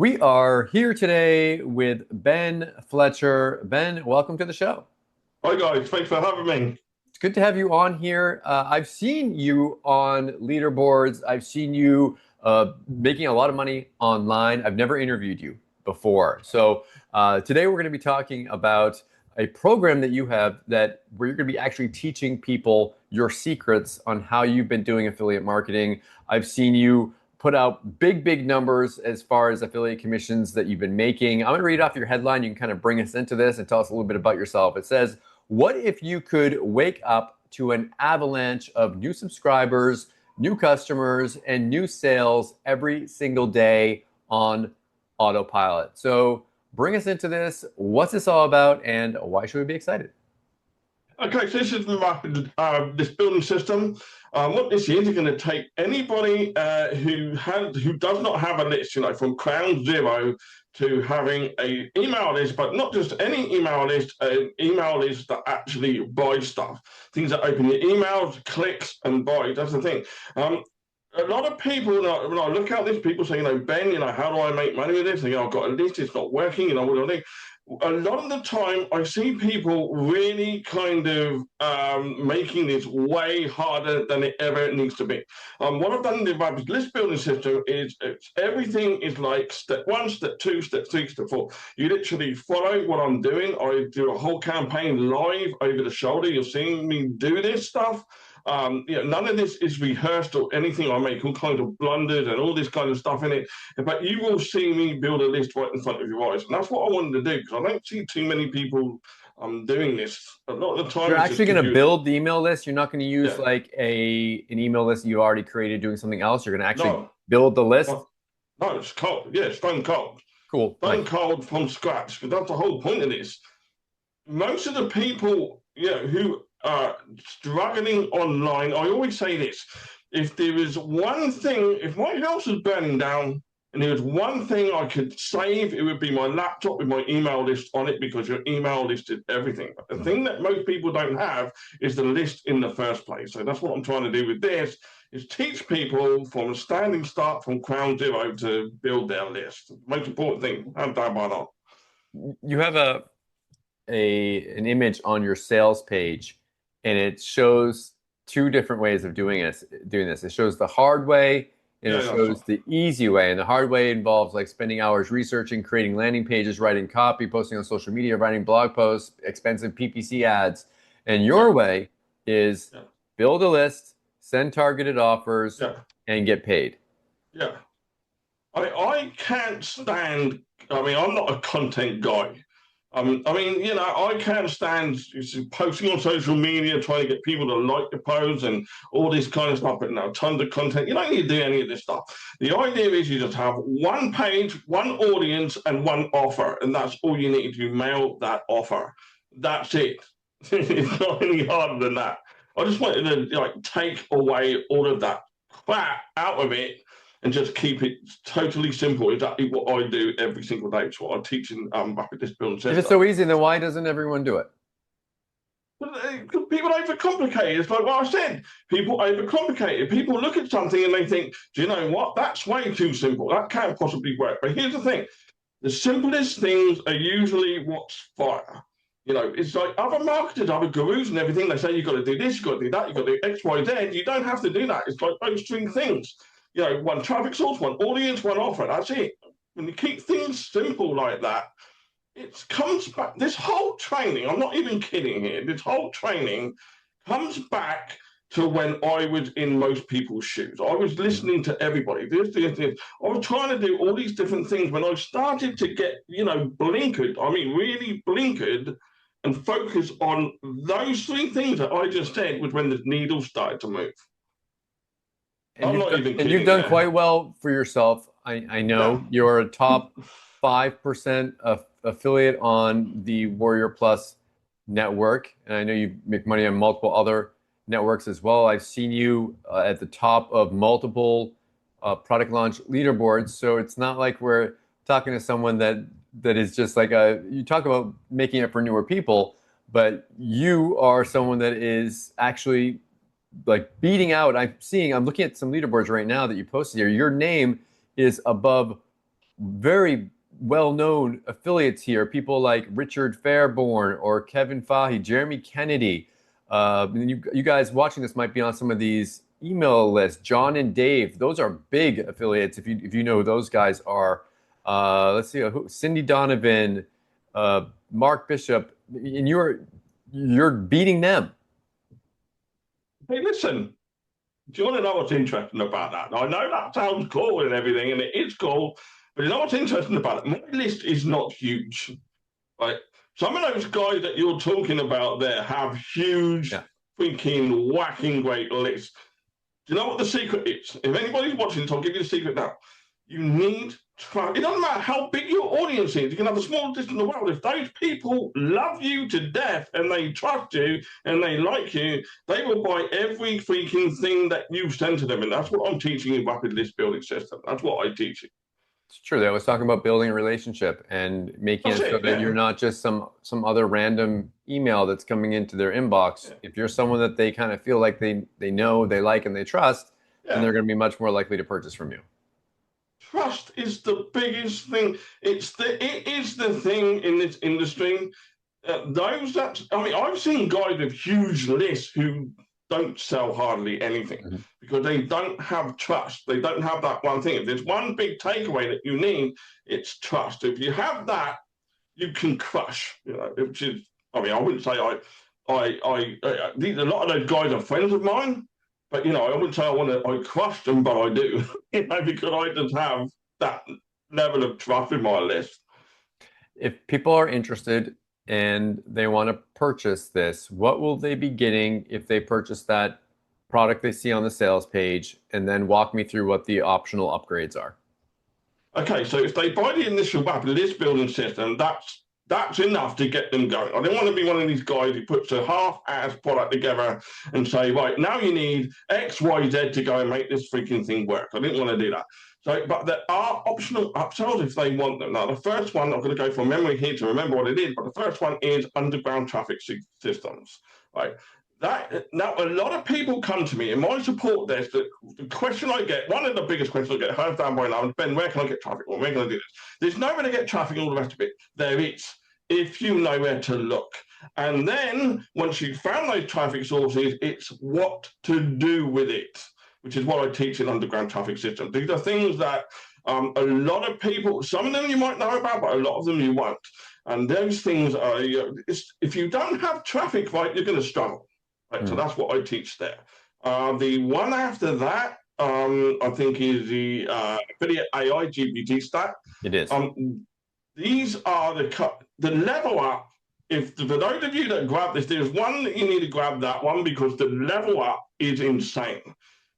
We are here today with Ben Fletcher. Ben, welcome to the show. Hi guys, thanks for having me. It's good to have you on here. I've seen you on leaderboards. I've seen you making a lot of money online. I've never interviewed you before. So today we're going to be talking about a program that you have that where you're going to be actually teaching people your secrets on how you've been doing affiliate marketing. I've seen you put out big numbers as far as affiliate commissions that you've been making. I'm going to read off your headline. You can kind of bring us into this and tell us a little bit about yourself. It says, what if you could wake up to an avalanche of new subscribers, new customers, and new sales every single day on autopilot? So bring us into this. What's this all about, and why should we be excited? Okay, so this is the rapid this building system. What this is going to take anybody who does not have a list, from ground zero to having a email list, but not just any email list, an email list that actually buys stuff, things that open your emails, clicks, and buy. That's the thing. A lot of people, when I look at this, people say, Ben, how do I make money with this? I've got a list, it's not working, what do I do? A lot of the time, I see people really kind of making this way harder than it ever needs to be. What I've done in the rapid list building system is everything is like step one, step two, step three, step four. You literally follow what I'm doing. I do a whole campaign live over the shoulder. You're seeing me do this stuff. None of this is rehearsed or anything. I make all kinds of blunders and all this kind of stuff in it, but you will see me build a list right in front of your eyes, and that's what I wanted to do because I don't see too many people doing this. A lot of the time, You're it's just actually because going to build the email list. You're not going to use yeah, like an email list you already created doing something else. You're going to actually no, build the list. no, no, it's cold. Yeah, Cool. stone Nice. cold from scratch. Because that's the whole point of this. Most of the people, who are struggling online, I always say this: if there is one thing, if my house is burning down and there was one thing I could save, it would be my laptop with my email list on it because your email list is everything. But the thing that most people don't have is the list in the first place. So that's what I'm trying to do with this: is teach people from a standing start from ground zero to build their list. Most important thing, I'm done by not. You have an image on your sales page, and it shows two different ways of doing this. It shows the hard way and it Yeah, yeah, shows the easy way. And the hard way involves like spending hours researching, creating landing pages, writing copy, posting on social media, writing blog posts, expensive PPC ads. And yeah, your way is yeah, build a list, send targeted offers, yeah. and get paid. Yeah, I can't stand. I mean, I'm not a content guy. I can't stand posting on social media, trying to get people to like the posts and all this kind of stuff. But no, tons of content. You don't need to do any of this stuff. The idea is you just have one page, one audience, and one offer, and that's all you need to mail that offer. That's it. It's not any harder than that. I just wanted to take away all of that crap out of it and just keep it totally simple. Exactly what I do every single day. It's what I teach in rapid list building If it's system. so easy, then why doesn't everyone do it? But people overcomplicate it. It's like what I said. People overcomplicate it. People look at something and they think, do you know what? That's way too simple. That can't possibly work. But here's the thing: the simplest things are usually what's fire. It's like other marketers, other gurus, and everything. They say you've got to do this, you've got to do that, you've got to do X, Y, Z. You don't have to do that. It's like those three things. One traffic source, one audience, one offer. That's it. When you keep things simple like that, it comes back. This whole training, I'm not even kidding here, this whole training comes back to when I was in most people's shoes. I was Mhm. listening to everybody. This. I was trying to do all these different things. When I started to get, blinkered, I mean, really blinkered and focus on those three things that I just said was when the needle started to move. And I'm you've not done, even and you've kidding done there. quite well for yourself. I Yeah. know you're a top 5% affiliate on the Warrior Plus network, and I know you make money on multiple other networks as well. I've seen you at the top of multiple product launch leaderboards, so it's not like we're talking to someone that is just like a. You talk about making it for newer people, but you are someone that is actually like beating out. I'm looking at some leaderboards right now that you posted here. Your name is above very well-known affiliates here, people like Richard Fairborn or Kevin Fahey, Jeremy Kennedy. You guys watching this might be on some of these email lists. John and Dave, those are big affiliates. If you know who those guys are, let's see, Cindy Donovan, Mark Bishop, and you're beating them. Hey, listen, do you want to know what's interesting about that? I know that sounds cool and everything, and it is cool, but you know what's interesting about it? My list is not huge. Right? Some of those guys that you're talking about there have huge, Yeah. freaking whacking great lists. Do you know what the secret is? If anybody's watching this, I'll give you the secret now. You need trust. It doesn't matter how big your audience is. You can have the smallest in the world. If those people love you to death and they trust you and they like you, they will buy every freaking thing that you send to them. And that's what I'm teaching in Rapid List Building System. That's what I teach you. It's true. I was talking about building a relationship and making That's it so it. that you're Yeah. not just some other random email that's coming into their inbox. Yeah. If you're someone that they kind of feel like they know, they like, and they trust, then Yeah. they're going to be much more likely to purchase from you. Trust is the biggest thing. It is the thing in this industry. Those that I mean, I've seen guys with huge lists who don't sell hardly anything Mhm. because they don't have trust. They don't have that one thing. If there's one big takeaway that you need, it's trust. If you have that, you can crush. You know, which is. I mean, I wouldn't say a lot of those guys are friends of mine, but you know, I wouldn't say I crushed them, but I do. You know, because I just have that level of trust in my list. If people are interested and they want to purchase this, what will they be getting if they purchase that product they see on the sales page? And then walk me through what the optional upgrades are. Okay, so if they buy the initial rapid list building system, that's enough to get them going. I don't want to be one of these guys who puts a half-ass product together and say, right, now you need X, Y, Z to go and make this freaking thing work. I didn't want to do that. So, but there are optional upsells if they want them. Now, the first one, I'm going to go from memory here to remember what it is, but the first one is underground traffic systems, right? That now a lot of people come to me in my support desk. The question I get, one of the biggest questions I get, hands down by now, is Ben, where can I get traffic? Or where can I do this? There's nowhere to get traffic and all the rest of it. There is, if you know where to look. And then once you've found those traffic sources, it's what to do with it, which is what I teach in underground traffic systems. These are things that a lot of people, some of them you might know about, but a lot of them you won't. And those things are, if you don't have traffic right, you're going to struggle. Right, so that's what I teach there. The one after that, I think, is the affiliate AI GPT stack. It is. These are the level up. If for those of you that grab this, there's one that you need to grab that one because the level up is insane.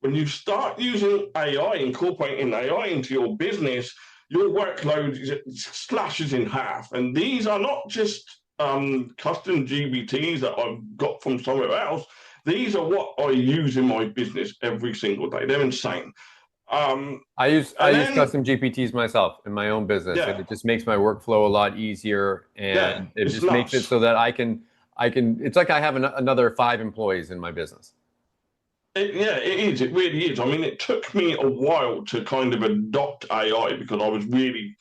When you start using AI, incorporating AI into your business, your workload slashes in half. And these are not just custom GBTs that I've got from somewhere else. These are what I use in my business every single day. They're insane. I use custom GPTs myself in my own business, and Yeah, it just makes my workflow a lot easier, yeah, and it it's just makes it nuts. so that I can. It's like I have another 5 employees in my business. Yeah, it is. It really is. I mean, it took me a while to kind of adopt AI because I was really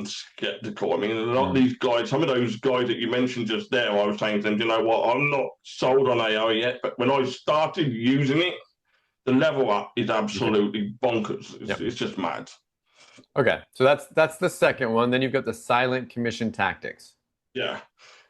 skeptical. I mean, a lot of Mm. these guys, some of those guys that you mentioned just there, I was saying to them, you know what, I'm not sold on AI yet, but when I started using it, the level up is Okay. absolutely bonkers. Yep. It's just mad. Okay. So that's the second one. Then you've got the silent commission tactics. Yeah.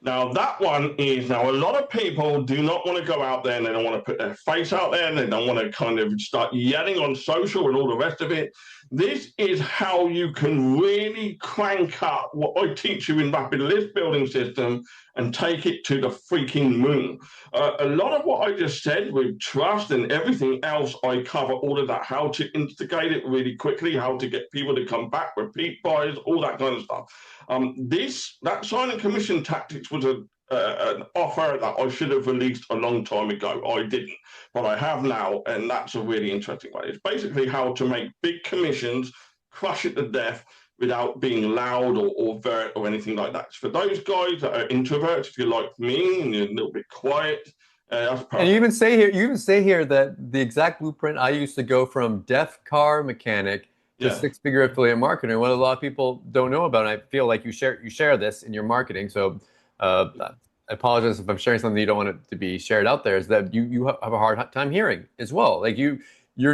Now that one is now a lot of people do not want to go out there and they don't want to put their face out there and they don't want to kind of start yelling on social and all the rest of it. This is how you can really crank up what I teach you in Rapid List Building System and take it to the freaking moon. A lot of what I just said with trust and everything else, I cover all of that, how to instigate it really quickly, how to get people to come back, repeat buys, all that kind of stuff. That silent commission tactics was an offer that I should have released a long time ago. I didn't, but I have now, and that's a really interesting way. It's basically how to make big commissions, crush it to death without being loud or overt or anything like that. For those guys that are introverts, if you're like me and you're a little bit quiet, that's And you perfect. even say here that the exact blueprint I used to go from deaf car mechanic to Yeah. six-figure affiliate marketing. What a lot of people don't know about, and I feel like you share this in your marketing. So I apologize if I'm sharing something you don't want it to be shared out there. Is that you have a hard time hearing as well? Like you're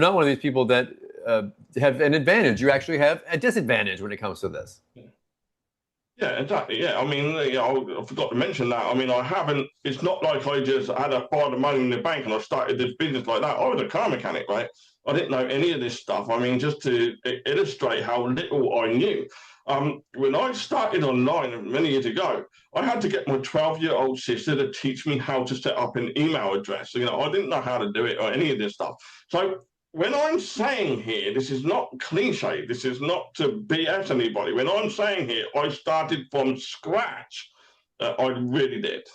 not one of these people that uh, have an advantage. You actually have a disadvantage when it comes to this. Yeah, exactly. Yeah, I mean, I forgot to mention that. I mean, I haven't. It's not like I just had a pile of money in the bank and I started this business like that. I was a car mechanic, right? I didn't know any of this stuff. I mean, just to illustrate how little I knew. When I started online many years ago, I had to get my 12-year-old sister to teach me how to set up an email address. I didn't know how to do it or any of this stuff. So when I'm saying here, this is not cliche, this is not to BS anybody. When I'm saying here, I started from scratch. I really did.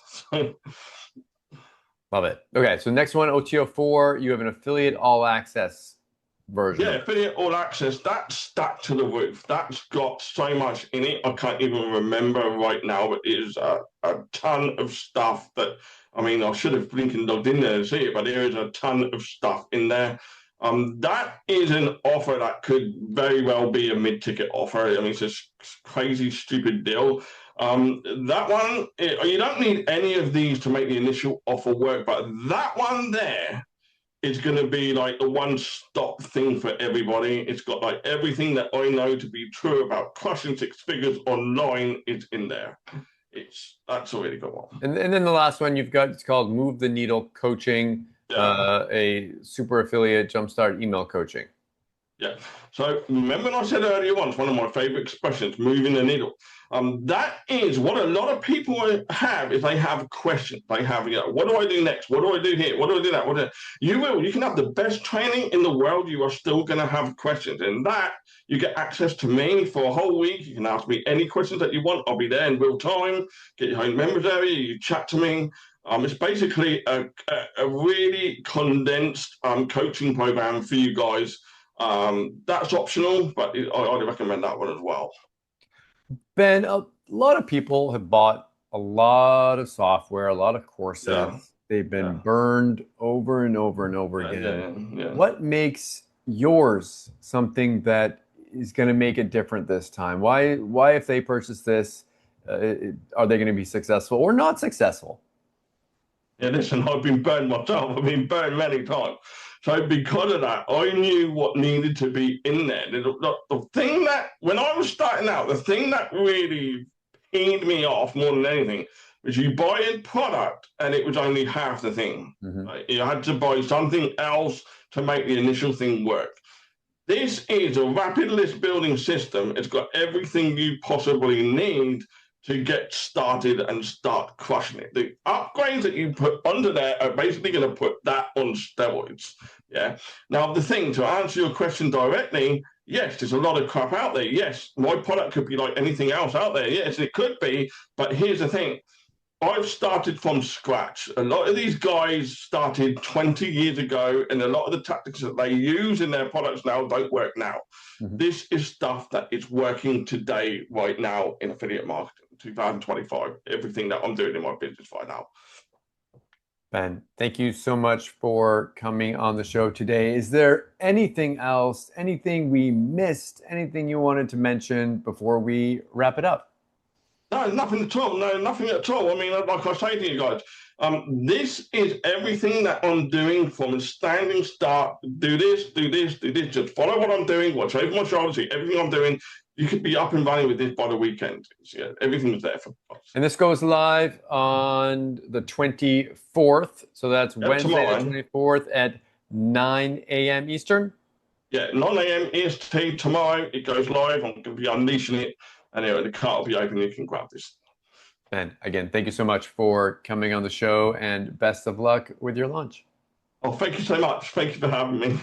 Love it. Okay, so next one, OTO4, you have an affiliate all access version Yeah, of this. affiliate all access, that's stacked to the roof. That's got so much in it. I can't even remember right now, but it is a ton of stuff that, I mean, I should have blinking logged in there to see it, but there is a ton of stuff in there. That is an offer that could very well be a mid-ticket offer. I mean, it's a crazy, stupid deal. That one, you don't need any of these to make the initial offer work, but that one there is going to be like a one-stop thing for everybody. It's got like everything that I know to be true about crushing six figures online is in there. That's a really good one. And then the last one you've got, it's called Move the Needle Coaching, Yeah. a super affiliate jumpstart email coaching. Yeah. So remember when I said earlier once, one of my favorite expressions, moving the needle. That is what a lot of people have is they have questions. They have, what do I do next? What do I do here? What do I do that? You can have the best training in the world. You are still going to have questions. And that you get access to me for a whole week. You can ask me any questions that you want. I'll be there in real time. Get your own members area. You chat to me. It's basically a really condensed coaching program for you guys. That's optional, but I'd recommend that one as well. Ben, a lot of people have bought a lot of software, a lot of Yeah, courses. They've been yeah, burned over and over and over yeah, again. yeah, yeah. What makes yours something that is going to make it different this time? Why, if they purchase this, are they going to be successful or not successful? Yeah, listen, I've been burned myself. I've been burned many times. So because of that, I knew what needed to be in there. The thing that, when I was starting out, the thing that really peed me off more than anything was you buy a product and it was only half the thing. Mhm. Right? You had to buy something else to make the initial thing work. This is a rapid list building system. It's got everything you possibly need to get started and start crushing it. The upgrades that you put under there are basically going to put that on steroids. Yeah. Now, the thing to answer your question directly, yes, there's a lot of crap out there. Yes, my product could be like anything else out there. Yes, it could be. But here's the thing, I've started from scratch. A lot of these guys started 20 years ago, and a lot of the tactics that they use in their products now don't work now. Mhm. This is stuff that is working today, right now, in affiliate marketing, 2025. Everything that I'm doing in my business right now. Ben, thank you so much for coming on the show today. Is there anything else, anything we missed, anything you wanted to mention before we wrap it up? No, nothing at all. No, nothing at all. I mean, like I say to you guys, this is everything that I'm doing from a standing start. Do this, do this, do this. Just follow what I'm doing. Watch over my shoulders. See everything I'm doing. You could be up and running with this by the weekend. Yeah, everything's there for us. And this goes live on the 24th. So that's Yeah, Wednesday, the tomorrow. 24th at 9 a.m. Eastern. Yeah, 9 a.m. EST tomorrow. It goes live. I'm going to be unleashing it. And anyway, the cart will be open. You can grab this. Ben, again, thank you so much for coming on the show and best of luck with your launch. Oh, thank you so much. Thank you for having me.